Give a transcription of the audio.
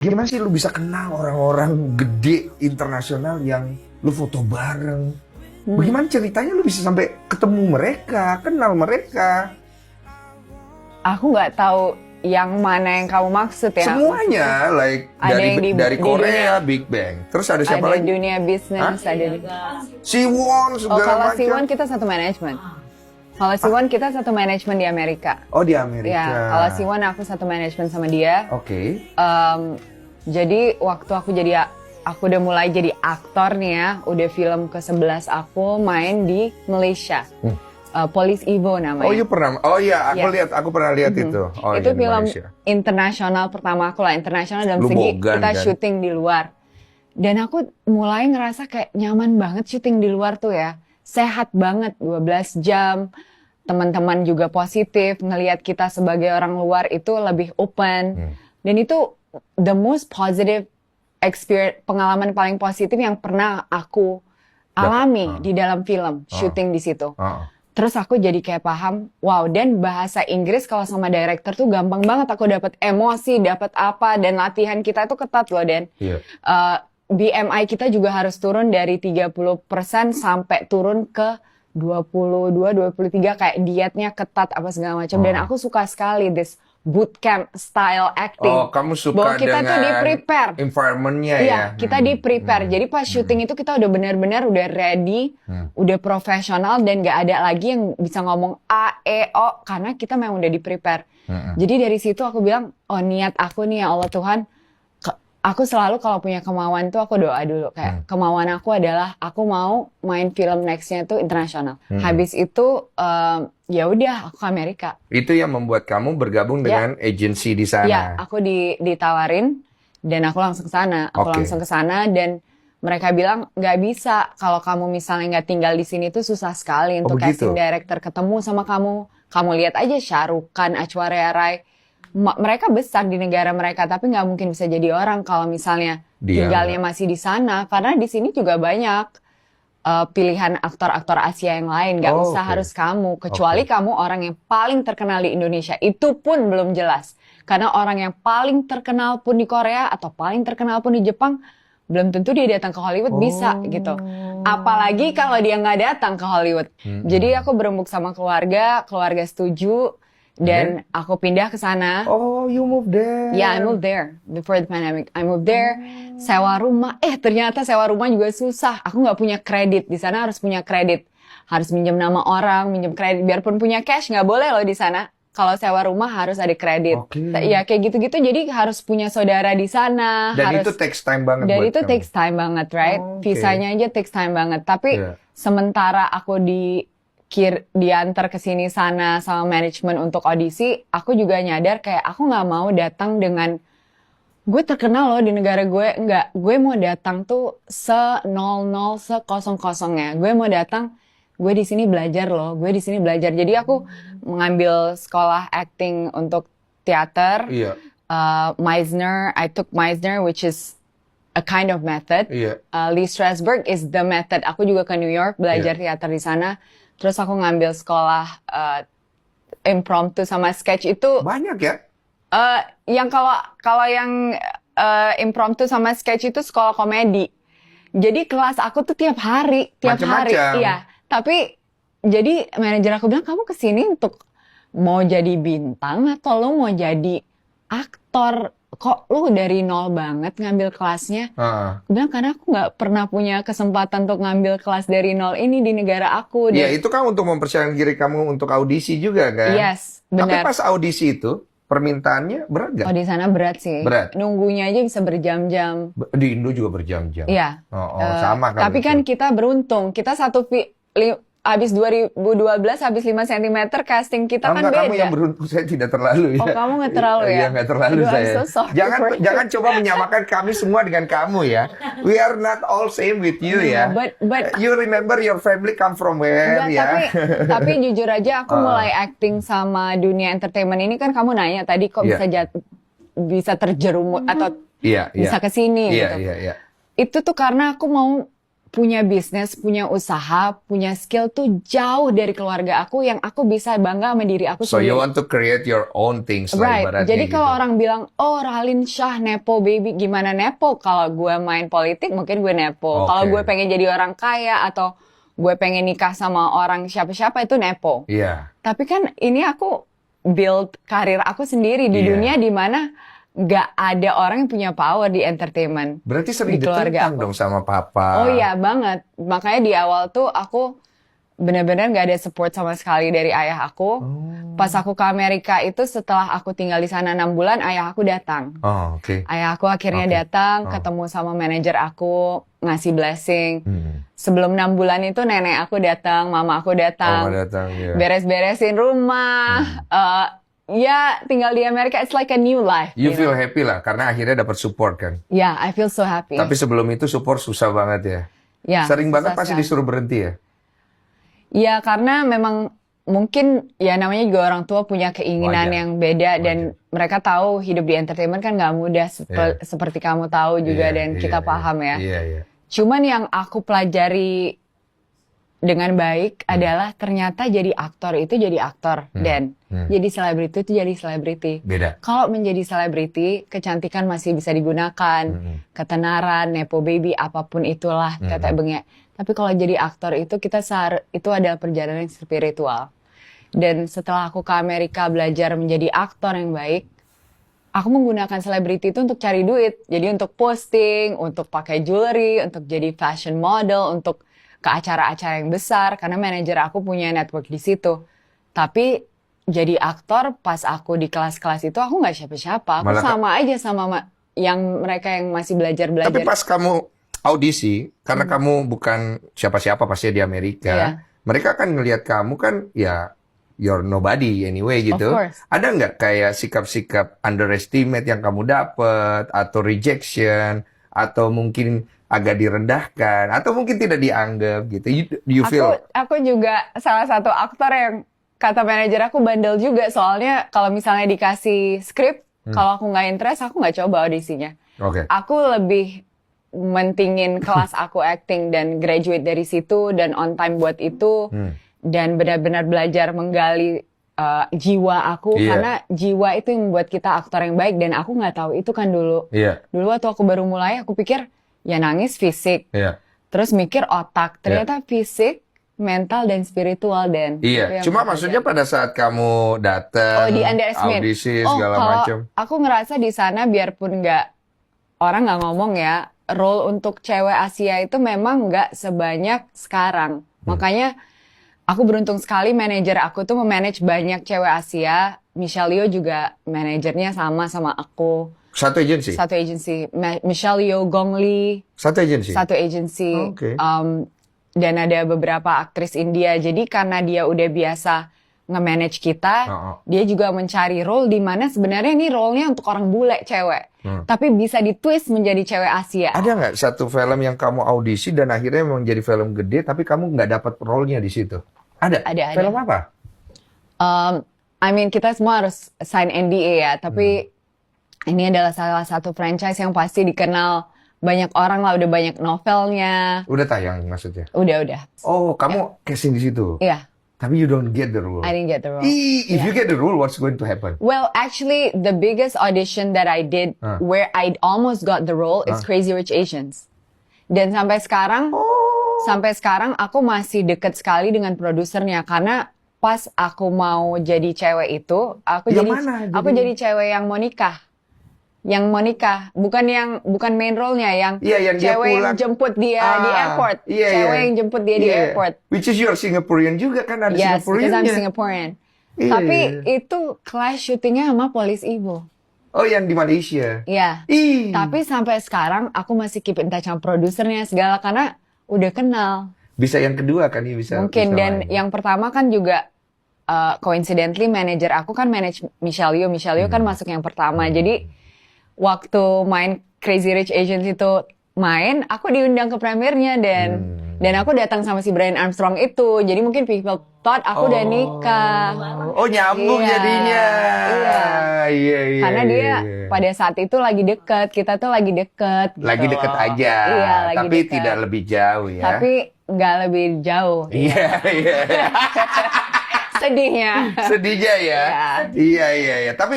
Gimana sih lu bisa kenal orang-orang gede internasional yang lu foto bareng? Bagaimana ceritanya lu bisa sampai ketemu mereka, kenal mereka? Aku nggak tahu yang mana yang kamu maksud ya. Semuanya, like Ada dari yang dari di Korea, Big Bang. Terus ada siapa ada lagi? dunia bisnis, ada Siwon segala kalau macam. Siwon kita satu manajemen. Kalau Siwon kita satu manajemen di Amerika. Oh, di Amerika. Ya, kalau Siwon aku satu manajemen sama dia. Oke. Jadi waktu aku udah mulai jadi aktor nih ya, udah film ke-11 aku main di Malaysia. Police Evo namanya. Oh, aku Ya. aku pernah lihat itu. Oh, Itu iya, di film Malaysia. internasional pertama aku lah, internasional dalam Lu segi bogan, kita kan? syuting di luar. Dan aku mulai ngerasa kayak nyaman banget syuting di luar tuh ya. Sehat banget, 12 jam. Teman-teman juga positif, ngelihat kita sebagai orang luar itu lebih open. Dan itu the most positive experience, pengalaman paling positif yang pernah aku alami di dalam film, syuting di situ. Terus aku jadi kayak paham, wow, dan bahasa Inggris kalau sama director tuh gampang banget aku dapat emosi, dapat apa, dan latihan kita tuh ketat loh, Dan. Iya. BMI kita juga harus turun dari 30% sampai turun ke 22, 23, kayak dietnya ketat apa segala macam. Dan aku suka sekali this bootcamp style acting. Oh, kamu suka bahwa kita dengan tuh di-prepare. environment-nya ya? Iya, kita di-prepare. Jadi pas syuting itu kita udah benar-benar udah ready, udah profesional, dan gak ada lagi yang bisa ngomong A, E, O, karena kita memang udah di-prepare. Jadi dari situ aku bilang, oh niat aku nih ya Allah Tuhan, aku selalu kalau punya kemauan tuh aku doa dulu. Kayak kemauan aku adalah aku mau main film nextnya tuh internasional. Habis itu ya udah aku ke Amerika. Itu yang membuat kamu bergabung dengan agensi di sana. Iya, aku ditawarin dan aku langsung ke sana. Aku langsung ke sana dan mereka bilang nggak bisa kalau kamu misalnya nggak tinggal di sini tuh susah sekali untuk casting director ketemu sama kamu. Kamu lihat aja Shah Rukh Khan, Aishwarya Rai, mereka besar di negara mereka tapi nggak mungkin bisa jadi orang kalau misalnya tinggalnya masih di sana. Karena di sini juga banyak pilihan aktor-aktor Asia yang lain, nggak usah harus kamu, kecuali kamu orang yang paling terkenal di Indonesia, itu pun belum jelas. Karena orang yang paling terkenal pun di Korea atau paling terkenal pun di Jepang, belum tentu dia datang ke Hollywood bisa gitu. Apalagi kalau dia nggak datang ke Hollywood. Jadi aku berembuk sama keluarga setuju. Dan aku pindah ke sana. Oh, you moved there? Yeah, I moved there before the pandemic. I moved there, sewa rumah. Ternyata sewa rumah juga susah. Aku nggak punya kredit. Di sana harus punya kredit. Harus minjem nama orang, minjem kredit. Biarpun punya cash, nggak boleh loh di sana. Kalau sewa rumah harus ada kredit. Ya kayak gitu-gitu. Jadi harus punya saudara di sana. Dan harus, itu takes time banget dan buat itu kamu. takes time banget, right? Visanya aja takes time banget. Tapi sementara aku diantar ke sini sana sama manajemen untuk audisi, aku juga nyadar kayak aku nggak mau datang dengan gue terkenal loh di negara gue. Enggak, gue mau datang tuh se-00, se-00-nya. Gue mau datang, gue di sini belajar loh, gue di sini belajar. Jadi aku mengambil sekolah acting untuk teater. Meisner, I took Meisner, which is a kind of method. Lee Strasberg is the method. Aku juga ke New York belajar teater di sana. Terus aku ngambil sekolah impromptu sama sketch itu. Banyak ya? Yang kalau yang impromptu sama sketch itu sekolah komedi. Jadi kelas aku tuh tiap hari. Iya. Tapi jadi manajer aku bilang, kamu kesini untuk mau jadi bintang atau lo mau jadi aktor? Kok lu dari nol banget ngambil kelasnya? Aku bilang karena aku nggak pernah punya kesempatan untuk ngambil kelas dari nol ini di negara aku. Ya itu kan untuk mempersiapkan diri kamu untuk audisi juga kan? Yes, benar. Tapi pas audisi itu permintaannya berat gak? Oh, di sana berat sih. Berat. Nunggunya aja bisa berjam-jam. Di Indo juga berjam-jam. Iya. Sama kan. Tapi kan kita beruntung. Kita habis 2012, habis 5 cm casting kita kan beda. Kamu yang beruntung, saya tidak terlalu ya. Oh, kamu nggak terlalu ya? Iya, nggak terlalu saya. Jangan coba menyamakan kami semua dengan kamu ya. We are not all same with you ya. But you remember your family come from where ya. Tapi jujur aja aku mulai acting sama dunia entertainment ini kan kamu nanya tadi kok bisa terjerumus atau bisa ke sini gitu. Iya. Itu tuh karena aku mau punya bisnis, punya usaha, punya skill tuh jauh dari keluarga aku yang aku bisa bangga sama diri aku So sendiri. you want to create your own things lah Right. ibaratnya Jadi kalau gitu. orang bilang, oh Raline Shah nepo baby, gimana nepo? Kalau gue main politik mungkin gue nepo. Kalau Oke. gue pengen jadi orang kaya atau gue pengen nikah sama orang siapa-siapa itu nepo. Iya. Tapi kan ini aku build karir aku sendiri di Iya. dunia di mana gak ada orang yang punya power di entertainment. Berarti sering Di keluarga ditentang aku. dong sama papa. Oh iya banget. Makanya di awal tuh aku benar-benar gak ada support sama sekali dari ayah aku. Pas aku ke Amerika itu setelah aku tinggal di sana 6 bulan, ayah aku datang. Oh, oke. Ayah aku akhirnya Oke. datang, Oh. ketemu sama manajer aku, ngasih blessing. Hmm. Sebelum 6 bulan itu nenek aku datang, mama aku datang. Oh, datang ya. Beres-beresin rumah. Ya tinggal di Amerika, it's like a new life. You feel know? happy lah karena akhirnya dapat support kan. Yeah, I feel so happy. Tapi sebelum itu support susah banget ya. Ya, Sering banget susah pasti sekali. disuruh berhenti ya. Ya karena memang mungkin ya namanya juga orang tua punya keinginan Wajar. yang beda dan mereka tahu hidup di entertainment kan nggak mudah seperti kamu tahu juga dan kita paham ya. Iya, iya. Cuman yang aku pelajari dengan baik adalah ternyata jadi aktor itu jadi aktor dan jadi selebriti itu jadi selebriti. Beda. Kalau menjadi selebriti, kecantikan masih bisa digunakan, ketenaran, nepo baby, apapun itulah kata bengek. Tapi kalau jadi aktor itu itu adalah perjalanan yang spiritual. Dan setelah aku ke Amerika belajar menjadi aktor yang baik, aku menggunakan selebriti itu untuk cari duit. Jadi untuk posting, untuk pakai jewelry, untuk jadi fashion model, untuk ke acara-acara yang besar karena manajer aku punya network di situ. Tapi jadi aktor pas aku di kelas-kelas itu aku nggak siapa-siapa. Aku Malah sama aja sama yang mereka yang masih belajar-belajar. Tapi pas kamu audisi, karena kamu bukan siapa-siapa pasti di Amerika, Iya. mereka kan ngelihat kamu kan ya you're nobody anyway gitu. Of course. Ada nggak kayak sikap-sikap underestimate yang kamu dapat atau rejection atau mungkin agak direndahkan atau mungkin tidak dianggap gitu? You feel Aku juga salah satu aktor yang kata manajer aku bandel juga soalnya kalau misalnya dikasih skrip, kalau aku nggak interest aku nggak coba audisinya. oke. Aku lebih mentingin kelas aku acting dan graduate dari situ dan on time buat itu dan benar-benar belajar menggali jiwa aku Iya. karena jiwa itu yang membuat kita aktor yang baik dan aku nggak tahu itu kan dulu. Iya, Dulu waktu aku baru mulai aku pikir ya nangis fisik, iya. terus mikir otak, ternyata fisik, mental dan spiritual dan itu Iya, yang cuma aku maksudnya pada saat kamu datang di underestimate. audisi segala kalau macam. aku ngerasa di sana biarpun orang nggak ngomong ya, role untuk cewek Asia itu memang nggak sebanyak sekarang. Makanya aku beruntung sekali manajer aku tuh memanage banyak cewek Asia. Michelle Yeoh juga manajernya sama aku. Satu agensi? Satu agency. Michelle Yeoh, Gong Li, Satu agensi? satu agency. Oh, oke. Dan ada beberapa aktris India. Jadi karena dia udah biasa nge-manage kita, dia juga mencari role di mana sebenarnya ini role-nya untuk orang bule cewek. Tapi bisa ditwist menjadi cewek Asia. Ada nggak satu film yang kamu audisi dan akhirnya memang jadi film gede tapi kamu nggak dapat role-nya di situ? Ada? Ada. Film apa? I mean kita semua harus sign NDA ya, tapi ini adalah salah satu franchise yang pasti dikenal banyak orang lah, udah banyak novelnya. Udah tayang maksudnya? Udah. Oh, kamu casting di situ? Iya, Tapi you don't get the role? I didn't get the role. If you get the role, what's going to happen? Well, actually, the biggest audition that I did where I almost got the role is Crazy Rich Asians. Dan sampai sekarang aku masih deket sekali dengan produsernya karena pas aku mau jadi cewek itu, aku jadi cewek yang mau nikah. Bukan main role-nya, yang Iya, yang dia cewek yang pulang. jemput dia di airport. Iya, Cewek iya. yang jemput dia di Iya. airport. Which is you're Singaporean juga kan, ada Yes, because I'm Singaporean-nya. Singaporean. Iya, Tapi iya. itu clash syutingnya sama Police Evil. Oh, yang di Malaysia? Iya. Ih. Tapi sampai sekarang aku masih keep in touch sama produsernya segala karena udah kenal. Bisa yang kedua kan, ya bisa. Mungkin bisa dan main. yang pertama kan juga coincidentally manajer aku kan manage Michelle Yeoh. Michelle Yeoh kan masuk yang pertama. Jadi waktu main Crazy Rich Asians itu main, aku diundang ke premiernya dan Dan aku datang sama si Brian Armstrong itu. Jadi mungkin people thought aku udah nikah. Oh, nyambung jadinya. Iya. Karena dia pada saat itu lagi deket. Kita tuh lagi deket. Gitu lagi deket aja. Iya, lagi tapi deket. tidak lebih jauh ya. Tapi nggak lebih jauh. Iya. Sedihnya. Sedihnya ya. Iya. Tapi